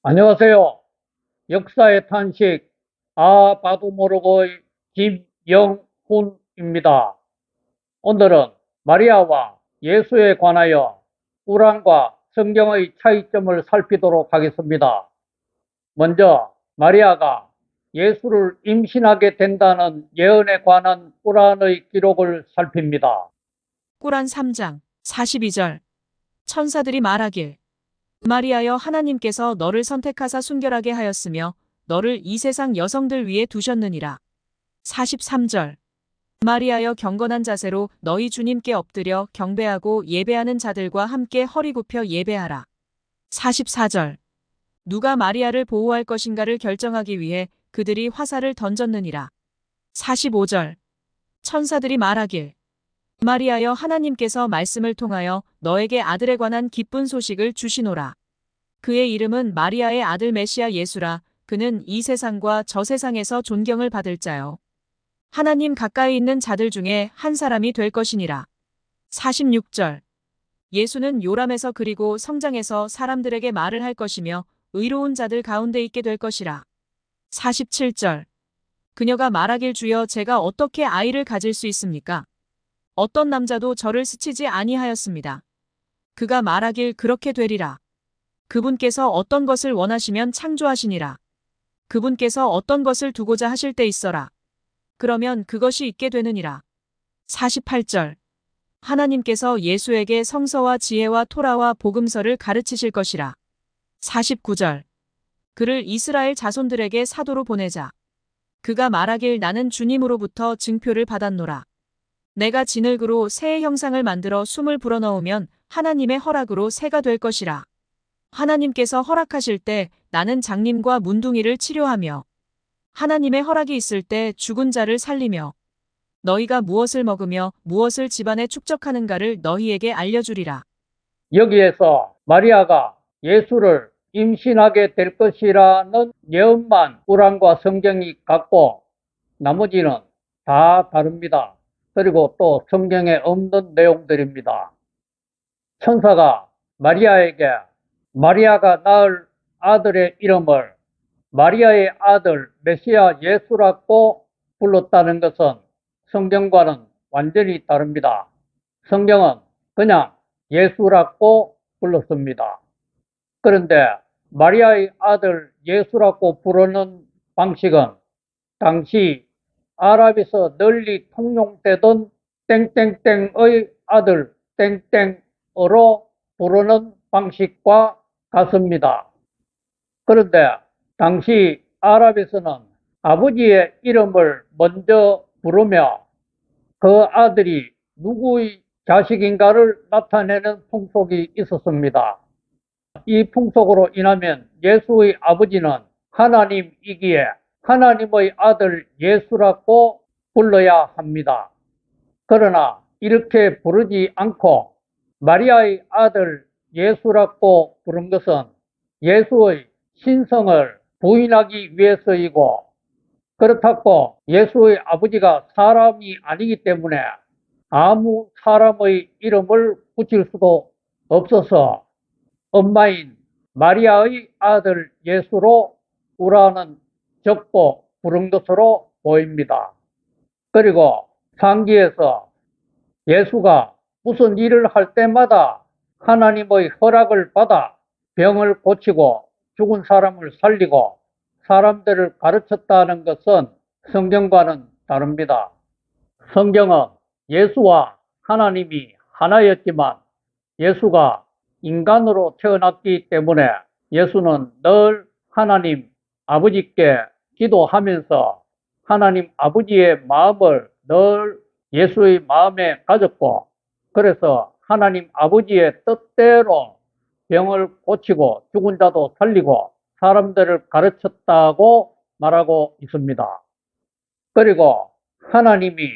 안녕하세요. 역사의 탄식, 봐도 모르고의 김영훈입니다. 오늘은 마리아와 예수에 관하여 꾸란과 성경의 차이점을 살피도록 하겠습니다. 먼저 마리아가 예수를 임신하게 된다는 예언에 관한 꾸란의 기록을 살핍니다. 꾸란 3장 42절 천사들이 말하길 마리아여 하나님께서 너를 선택하사 순결하게 하였으며 너를 이 세상 여성들 위에 두셨느니라. 43절 마리아여 경건한 자세로 너희 주님께 엎드려 경배하고 예배하는 자들과 함께 허리 굽혀 예배하라. 44절 누가 마리아를 보호할 것인가를 결정하기 위해 그들이 화살을 던졌느니라. 45절 천사들이 말하길 마리아여 하나님께서 말씀을 통하여 너에게 아들에 관한 기쁜 소식을 주시노라. 그의 이름은 마리아의 아들 메시아 예수라. 그는 이 세상과 저 세상에서 존경을 받을 자요. 하나님 가까이 있는 자들 중에 한 사람이 될 것이니라. 46절 예수는 요람에서 그리고 성장해서 사람들에게 말을 할 것이며 의로운 자들 가운데 있게 될 것이라. 47절 그녀가 말하길 주여 제가 어떻게 아이를 가질 수 있습니까? 어떤 남자도 저를 스치지 아니하였습니다. 그가 말하길 그렇게 되리라. 그분께서 어떤 것을 원하시면 창조하시니라. 그분께서 어떤 것을 두고자 하실 때 있어라. 그러면 그것이 있게 되느니라. 48절 하나님께서 예수에게 성서와 지혜와 토라와 복음서를 가르치실 것이라. 49절 그를 이스라엘 자손들에게 사도로 보내자. 그가 말하길 나는 주님으로부터 증표를 받았노라. 내가 진흙으로 새의 형상을 만들어 숨을 불어넣으면 하나님의 허락으로 새가 될 것이라. 하나님께서 허락하실 때 나는 장님과 문둥이를 치료하며 하나님의 허락이 있을 때 죽은 자를 살리며 너희가 무엇을 먹으며 무엇을 집안에 축적하는가를 너희에게 알려주리라. 여기에서 마리아가 예수를 임신하게 될 것이라는 예언만 꾸란과 성경이 갖고 나머지는 다 다릅니다. 그리고 또 성경에 없는 내용들입니다. 천사가 마리아에게 마리아가 낳을 아들의 이름을 마리아의 아들 메시아 예수라고 불렀다는 것은 성경과는 완전히 다릅니다. 성경은 그냥 예수라고 불렀습니다. 그런데 마리아의 아들 예수라고 부르는 방식은 당시 아랍에서 널리 통용되던 땡땡땡의 아들 땡땡으로 부르는 방식과 같습니다. 그런데 당시 아랍에서는 아버지의 이름을 먼저 부르며 그 아들이 누구의 자식인가를 나타내는 풍속이 있었습니다. 이 풍속으로 인하면 예수의 아버지는 하나님이기에 하나님의 아들 예수라고 불러야 합니다. 그러나 이렇게 부르지 않고 마리아의 아들 예수라고 부른 것은 예수의 신성을 부인하기 위해서이고, 그렇다고 예수의 아버지가 사람이 아니기 때문에 아무 사람의 이름을 붙일 수도 없어서 엄마인 마리아의 아들 예수로 우라는 적고 부른 것으로 보입니다. 그리고 상기에서 예수가 무슨 일을 할 때마다 하나님의 허락을 받아 병을 고치고 죽은 사람을 살리고 사람들을 가르쳤다는 것은 성경과는 다릅니다. 성경은 예수와 하나님이 하나였지만 예수가 인간으로 태어났기 때문에 예수는 늘 하나님 아버지께 기도하면서 하나님 아버지의 마음을 늘 예수의 마음에 가졌고, 그래서 하나님 아버지의 뜻대로 병을 고치고 죽은 자도 살리고 사람들을 가르쳤다고 말하고 있습니다. 그리고 하나님이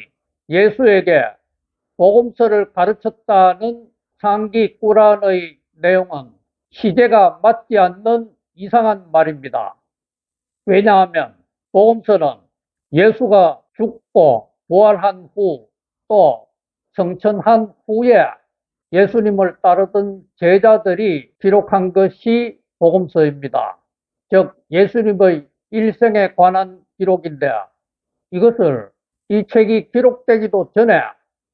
예수에게 복음서를 가르쳤다는 상기 꾸란의 내용은 시제가 맞지 않는 이상한 말입니다. 왜냐하면 복음서는 예수가 죽고 부활한 후 또 성천한 후에 예수님을 따르던 제자들이 기록한 것이 복음서입니다. 즉 예수님의 일생에 관한 기록인데 이것을 이 책이 기록되기도 전에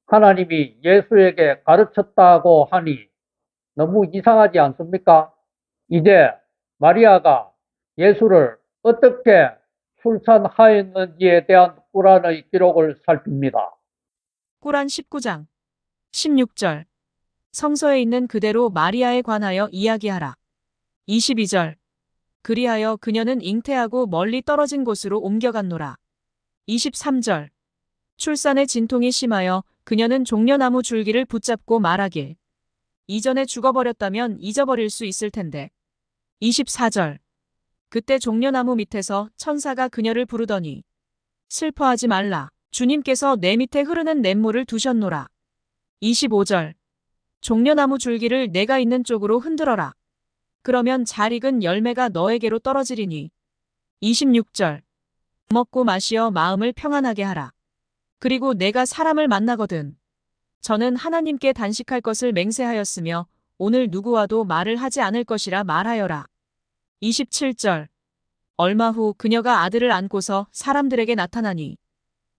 하나님이 예수에게 가르쳤다고 하니 너무 이상하지 않습니까? 이제 마리아가 예수를 어떻게 출산하였는지에 대한 꾸란의 기록을 살핍니다. 꾸란 19장 16절 성서에 있는 그대로 마리아에 관하여 이야기하라. 22절 그리하여 그녀는 잉태하고 멀리 떨어진 곳으로 옮겨갔노라. 23절 출산의 진통이 심하여 그녀는 종려나무 줄기를 붙잡고 말하길. 이전에 죽어버렸다면 잊어버릴 수 있을 텐데. 24절 그때 종려나무 밑에서 천사가 그녀를 부르더니 슬퍼하지 말라. 주님께서 내 밑에 흐르는 냇물을 두셨노라. 25절 종려나무 줄기를 내가 있는 쪽으로 흔들어라. 그러면 잘 익은 열매가 너에게로 떨어지리니. 26절 먹고 마시어 마음을 평안하게 하라. 그리고 내가 사람을 만나거든. 저는 하나님께 단식할 것을 맹세하였으며 오늘 누구와도 말을 하지 않을 것이라 말하여라. 27절 얼마 후 그녀가 아들을 안고서 사람들에게 나타나니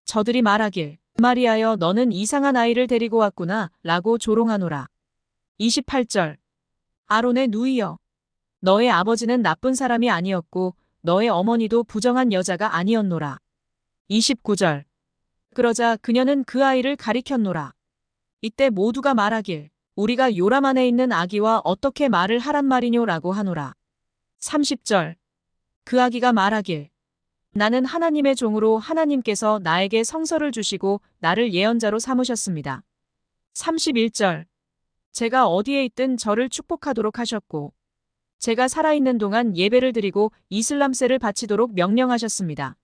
저들이 말하길 마리아여 너는 이상한 아이를 데리고 왔구나 라고 조롱하노라. 28절 아론의 누이여 너의 아버지는 나쁜 사람이 아니었고 너의 어머니도 부정한 여자가 아니었노라. 29절 그러자 그녀는 그 아이를 가리켰노라. 이때 모두가 말하길 우리가 요람 안에 있는 아기와 어떻게 말을 하란 말이뇨 라고 하노라. 30절 그 아기가 말하길 나는 하나님의 종으로 하나님께서 나에게 성서를 주시고 나를 예언자로 삼으셨습니다. 31절 제가 어디에 있든 저를 축복하도록 하셨고 제가 살아있는 동안 예배를 드리고 이슬람세를 바치도록 명령하셨습니다.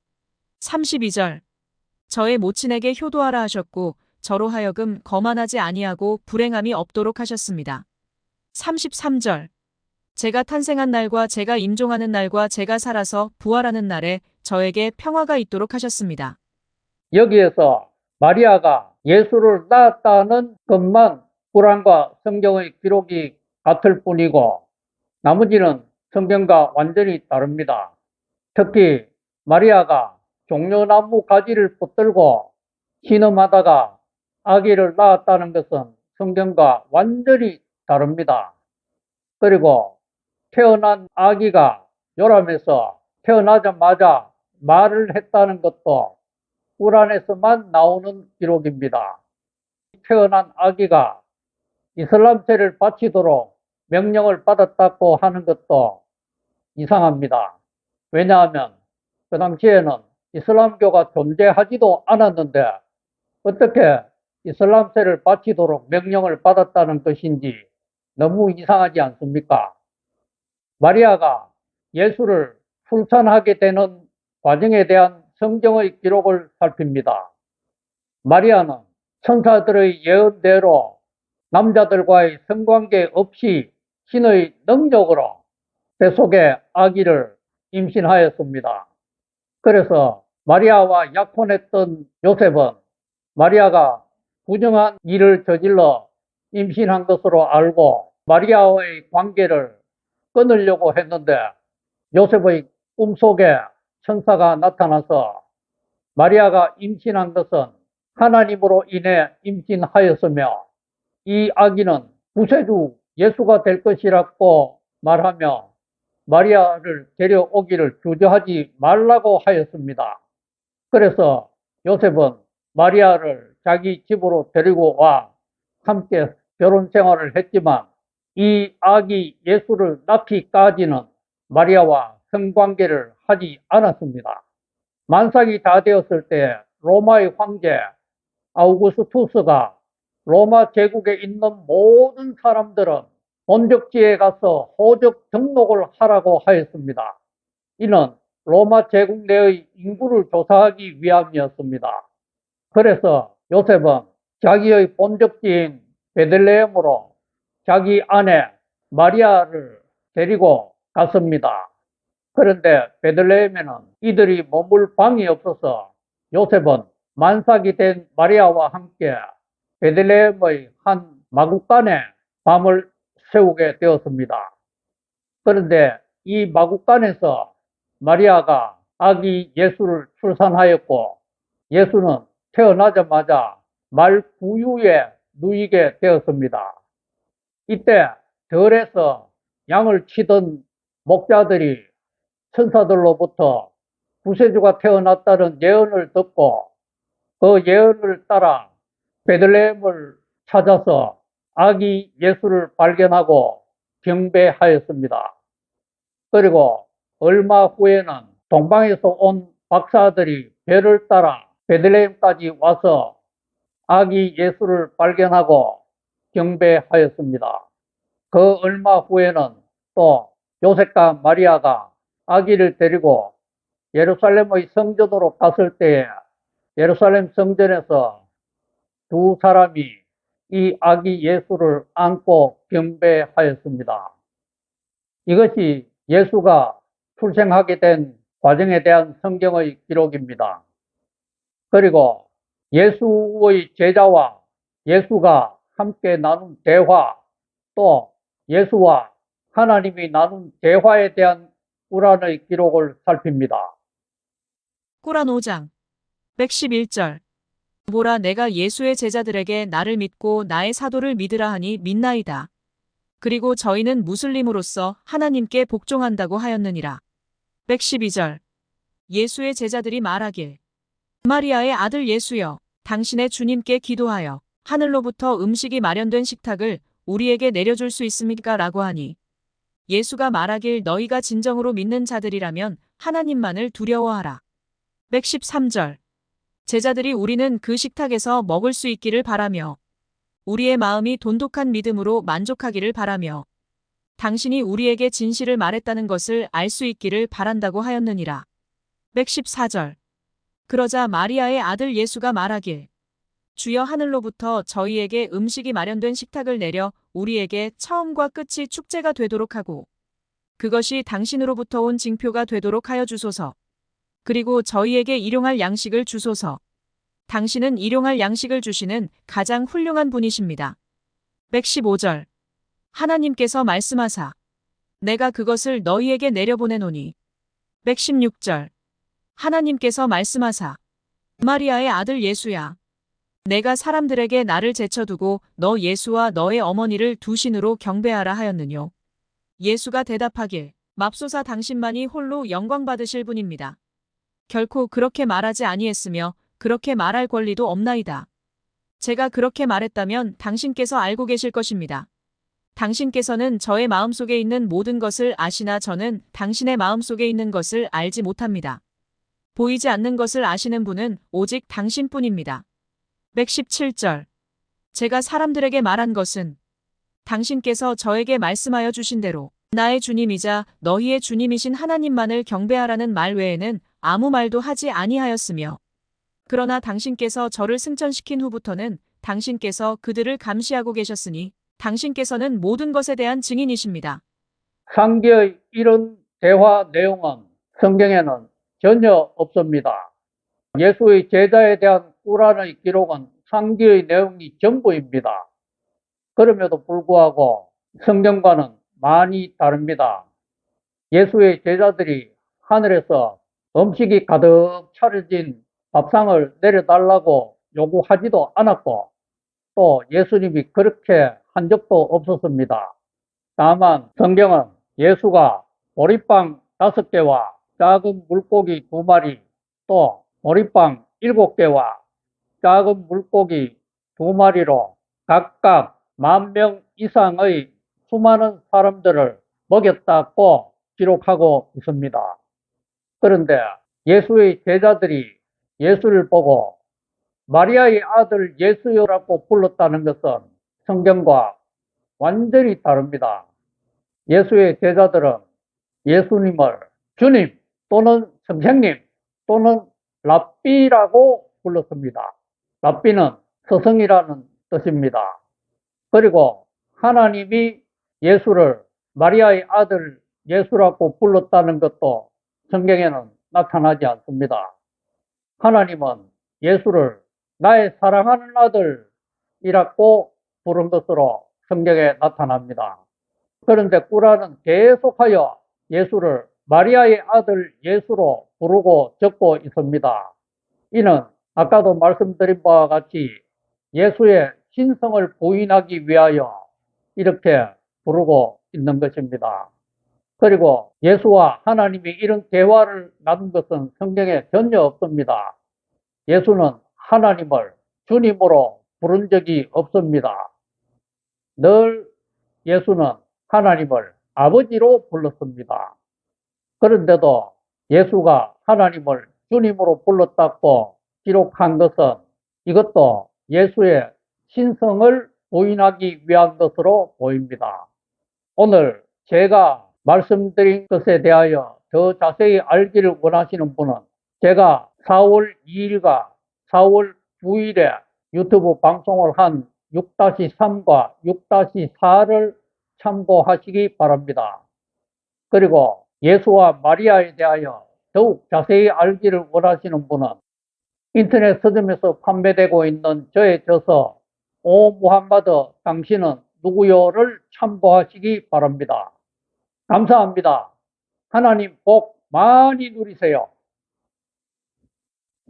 32절 저의 모친에게 효도하라 하셨고 저로 하여금 거만하지 아니하고 불행함이 없도록 하셨습니다. 33절 제가 탄생한 날과 제가 임종하는 날과 제가 살아서 부활하는 날에 저에게 평화가 있도록 하셨습니다. 여기에서 마리아가 예수를 낳았다는 것만 꾸란과 성경의 기록이 같을 뿐이고 나머지는 성경과 완전히 다릅니다. 특히 마리아가 종려나무 가지를 붙들고 신음하다가 아기를 낳았다는 것은 성경과 완전히 다릅니다. 그리고 태어난 아기가 요람에서 태어나자마자 말을 했다는 것도 꾸란에서만 나오는 기록입니다. 태어난 아기가 이슬람세를 바치도록 명령을 받았다고 하는 것도 이상합니다. 왜냐하면 그 당시에는 이슬람교가 존재하지도 않았는데 어떻게 이슬람세를 바치도록 명령을 받았다는 것인지 너무 이상하지 않습니까? 마리아가 예수를 출산하게 되는 과정에 대한 성경의 기록을 살핍니다. 마리아는 천사들의 예언대로 남자들과의 성관계 없이 신의 능력으로 뱃속에 아기를 임신하였습니다. 그래서 마리아와 약혼했던 요셉은 마리아가 부정한 일을 저질러 임신한 것으로 알고 마리아와의 관계를 끊으려고 했는데 요셉의 꿈속에 천사가 나타나서 마리아가 임신한 것은 하나님으로 인해 임신하였으며 이 아기는 구세주 예수가 될 것이라고 말하며 마리아를 데려오기를 주저하지 말라고 하였습니다. 그래서 요셉은 마리아를 자기 집으로 데리고 와 함께 결혼 생활을 했지만 이 아기 예수를 낳기까지는 마리아와 성관계를 하지 않았습니다. 만삭이 다 되었을 때 로마의 황제 아우구스투스가 로마 제국에 있는 모든 사람들은 본적지에 가서 호적 등록을 하라고 하였습니다. 이는 로마 제국 내의 인구를 조사하기 위함이었습니다. 그래서 요셉은 자기의 본적지인 베들레헴으로 자기 아내 마리아를 데리고 갔습니다. 그런데 베들레헴에는 이들이 머물 방이 없어서 요셉은 만삭이 된 마리아와 함께 베들레헴의 한 마구간에 밤을 세우게 되었습니다. 그런데 이 마구간에서 마리아가 아기 예수를 출산하였고 예수는 태어나자마자 말구유에 누이게 되었습니다. 이때 들에서 양을 치던 목자들이 천사들로부터 구세주가 태어났다는 예언을 듣고 그 예언을 따라 베들레헴을 찾아서 아기 예수를 발견하고 경배하였습니다. 그리고 얼마 후에는 동방에서 온 박사들이 배를 따라 베들레헴까지 와서 아기 예수를 발견하고 경배하였습니다. 그 얼마 후에는 또 요셉과 마리아가 아기를 데리고 예루살렘의 성전으로 갔을 때에 예루살렘 성전에서 두 사람이 이 아기 예수를 안고 경배하였습니다. 이것이 예수가 출생하게 된 과정에 대한 성경의 기록입니다. 그리고 예수의 제자와 예수가 함께 나눈 대화, 또 예수와 하나님이 나눈 대화에 대한 꾸란의 기록을 살핍니다. 꾸란 5장 111절 보라 내가 예수의 제자들에게 나를 믿고 나의 사도를 믿으라 하니 믿나이다. 그리고 저희는 무슬림으로서 하나님께 복종한다고 하였느니라. 112절 예수의 제자들이 말하길 마리아의 아들 예수여 당신의 주님께 기도하여 하늘로부터 음식이 마련된 식탁을 우리에게 내려줄 수 있습니까? 라고 하니 예수가 말하길 너희가 진정으로 믿는 자들이라면 하나님만을 두려워하라. 113절 제자들이 우리는 그 식탁에서 먹을 수 있기를 바라며 우리의 마음이 돈독한 믿음으로 만족하기를 바라며 당신이 우리에게 진실을 말했다는 것을 알 수 있기를 바란다고 하였느니라. 114절 그러자 마리아의 아들 예수가 말하길 주여 하늘로부터 저희에게 음식이 마련된 식탁을 내려 우리에게 처음과 끝이 축제가 되도록 하고 그것이 당신으로부터 온 징표가 되도록 하여 주소서. 그리고 저희에게 일용할 양식을 주소서. 당신은 일용할 양식을 주시는 가장 훌륭한 분이십니다. 115절 하나님께서 말씀하사 내가 그것을 너희에게 내려보내노니 116절 하나님께서 말씀하사 마리아의 아들 예수야 내가 사람들에게 나를 제쳐두고 너 예수와 너의 어머니를 두신으로 경배하라 하였느뇨. 예수가 대답하길 맙소사 당신만이 홀로 영광 받으실 분입니다. 결코 그렇게 말하지 아니했으며 그렇게 말할 권리도 없나이다. 제가 그렇게 말했다면 당신께서 알고 계실 것입니다. 당신께서는 저의 마음속에 있는 모든 것을 아시나 저는 당신의 마음속에 있는 것을 알지 못합니다. 보이지 않는 것을 아시는 분은 오직 당신뿐입니다. 117절 제가 사람들에게 말한 것은 당신께서 저에게 말씀하여 주신 대로 나의 주님이자 너희의 주님이신 하나님만을 경배하라는 말 외에는 아무 말도 하지 아니하였으며 그러나 당신께서 저를 승천시킨 후부터는 당신께서 그들을 감시하고 계셨으니 당신께서는 모든 것에 대한 증인이십니다. 상기의 이런 대화 내용은 성경에는 전혀 없습니다. 예수의 제자에 대한 꾸란의 기록은 상기의 내용이 전부입니다. 그럼에도 불구하고 성경과는 많이 다릅니다. 예수의 제자들이 하늘에서 음식이 가득 차려진 밥상을 내려달라고 요구하지도 않았고 또 예수님이 그렇게 한 적도 없었습니다. 다만 성경은 예수가 보리빵 5개와 작은 물고기 2마리 또 보리빵 7개와 작은 물고기 2마리로 각각 10,000명 이상의 수많은 사람들을 먹였다고 기록하고 있습니다. 그런데 예수의 제자들이 예수를 보고 마리아의 아들 예수여라고 불렀다는 것은 성경과 완전히 다릅니다. 예수의 제자들은 예수님을 주님 또는 선생님 또는 랍비라고 불렀습니다. 랍비는 스승이라는 뜻입니다. 그리고 하나님이 예수를 마리아의 아들 예수라고 불렀다는 것도 성경에는 나타나지 않습니다. 하나님은 예수를 나의 사랑하는 아들이라고 부른 것으로 성경에 나타납니다. 그런데 꾸란은 계속하여 예수를 마리아의 아들 예수로 부르고 적고 있습니다. 이는 아까도 말씀드린 바와 같이 예수의 신성을 부인하기 위하여 이렇게 부르고 있는 것입니다. 그리고 예수와 하나님이 이런 대화를 나눈 것은 성경에 전혀 없습니다. 예수는 하나님을 주님으로 부른 적이 없습니다. 늘 예수는 하나님을 아버지로 불렀습니다. 그런데도 예수가 하나님을 주님으로 불렀다고 기록한 것은 이것도 예수의 신성을 부인하기 위한 것으로 보입니다. 오늘 제가 말씀드린 것에 대하여 더 자세히 알기를 원하시는 분은 제가 4월 2일과 4월 9일에 유튜브 방송을 한 6-3과 6-4를 참고하시기 바랍니다. 그리고 예수와 마리아에 대하여 더욱 자세히 알기를 원하시는 분은 인터넷 서점에서 판매되고 있는 저의 저서 오 무함마드 당신은 누구요를 참고하시기 바랍니다. 감사합니다. 하나님 복 많이 누리세요.